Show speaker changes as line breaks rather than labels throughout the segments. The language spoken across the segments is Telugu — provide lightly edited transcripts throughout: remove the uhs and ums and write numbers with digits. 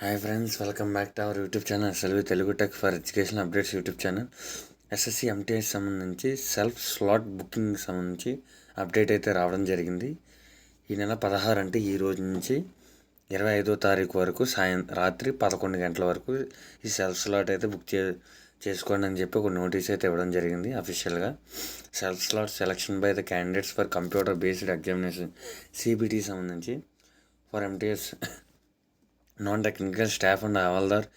Hi friends, welcome back to our YouTube channel Selvi Telugu tech for education updates YouTube channel. SSC MTS సంబంధించి సెల్ఫ్ స్లాట్ బుకింగ్ సంబంధించి అప్డేట్ అయితే రావడం జరిగింది. ఈ నెల 16 అంటే ఈ రోజు నుంచి 25వ తారీఖు వరకు రాత్రి 11 గంటల వరకు ఈ సెల్ఫ్ స్లాట్ అయితే బుక్ చేసుకోండి అని చెప్పి ఒక నోటీస్ అయితే ఇవ్వడం జరిగింది అఫీషియల్గా. Self slot selection by the candidates for computer based examination CBT సంబంధించి for MTS non technical staff and havaldar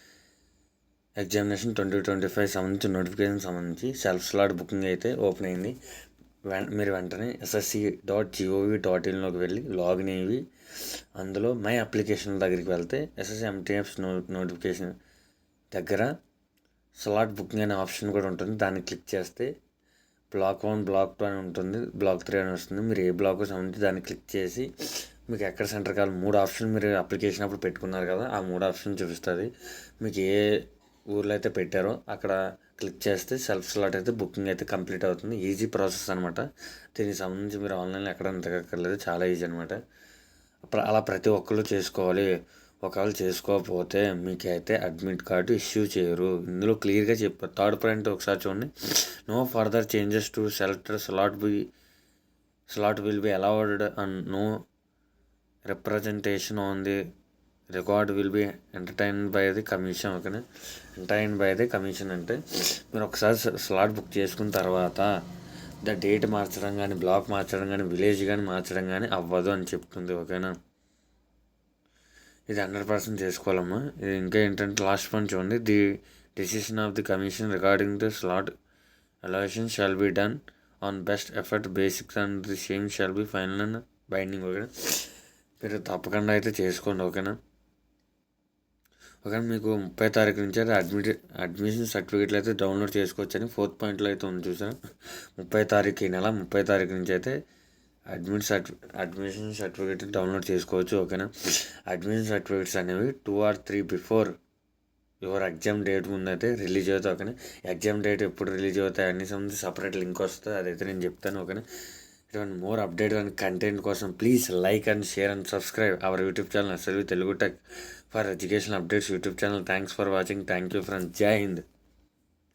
examination 2025 సంబంధించి నోటిఫికేషన్ సంబంధించి సెల్ఫ్ స్లాట్ బుకింగ్ అయితే ఓపెన్ అయింది. మీరు వెంటనే ssc.gov.in వెళ్ళి లాగిన్ అయ్యి అందులో మై అప్లికేషన్ దగ్గరికి వెళ్తే ఎస్ఎస్సి ఎంటీఎస్ నోటిఫికేషన్ దగ్గర స్లాట్ బుకింగ్ అనే ఆప్షన్ కూడా ఉంటుంది. దాన్ని క్లిక్ చేస్తే బ్లాక్ 1, బ్లాక్ 2 అని ఉంటుంది, బ్లాక్ 3 అని వస్తుంది. మీరు ఏ బ్లాక్ సంబంధించి దాన్ని క్లిక్ చేసి మీకు ఎక్కడ సెంటర్ కావాలి 3 ఆప్షన్ మీరు అప్లికేషన్ అప్పుడు పెట్టుకున్నారు కదా, ఆ 3 ఆప్షన్ చూపిస్తుంది. మీకు ఏ ఊర్లో అయితే పెట్టారో అక్కడ క్లిక్ చేస్తే సెల్ఫ్ స్లాట్ అయితే బుకింగ్ అయితే కంప్లీట్ అవుతుంది. ఈజీ ప్రాసెస్ అనమాట. దీనికి సంబంధించి మీరు ఆన్లైన్లో ఎక్కడ ఎతకక్కర్లేదు, చాలా ఈజీ అనమాట. అలా ప్రతి ఒక్కరు చేసుకోవాలి. ఒకవేళ చేసుకోకపోతే మీకైతే అడ్మిట్ కార్డు ఇష్యూ చేయరు. ఇందులో క్లియర్గా చెప్పారు. థర్డ్ పాయింట్ ఒకసారి చూడండి. No further changes to selected slot will be allowed and no representation on the record will be entertain by the commission. ఓకేనా, ఎంటర్టైన్ బై ది కమిషన్ అంటే మీరు ఒకసారి స్లాట్ బుక్ చేసుకున్న తర్వాత డేట్ మార్చడం కానీ, బ్లాక్ మార్చడం కానీ, విలేజ్ కానీ మార్చడం కానీ అవ్వదు అని చెప్తుంది. ఓకేనా, ఇది 100% చేసుకోవాలమ్మా. ఇది ఇంకా ఏంటంటే లాస్ట్ పాయింట్ చూడండి. The decision of the commission regarding the slot allocation shall be done on best effort basics and the same shall be final and binding. ఓకేనా, మీరు తప్పకుండా అయితే చేసుకోండి. ఓకేనా, మీకు 30 తారీఖు నుంచి అయితే అడ్మిషన్ సర్టిఫికేట్లు అయితే డౌన్లోడ్ చేసుకోవచ్చు అని 4th పాయింట్లో అయితే ఉంది చూసారా. 30 తారీఖు ఈ నెల 30 తారీఖు నుంచి అయితే అడ్మిషన్ సర్టిఫికేట్ డౌన్లోడ్ చేసుకోవచ్చు. ఓకేనా, అడ్మిషన్ సర్టిఫికేట్స్ అనేవి 2 or 3 before your exam date ముందు అయితే రిలీజ్ అవుతాయి. ఓకేనా, ఎగ్జామ్ డేట్ ఎప్పుడు రిలీజ్ అవుతాయి అన్ని సంబంధించి సపరేట్ లింక్ వస్తుంది, అదైతే నేను చెప్తాను. ఓకేనా, ఇటువంటి మోర్ అప్డేట్ అండ్ కంటెంట్ కోసం please like and share and subscribe our YouTube channel Selvi Telugu tech for education updates YouTube channel. Thanks for watching. Thank you friends. జై హింద్.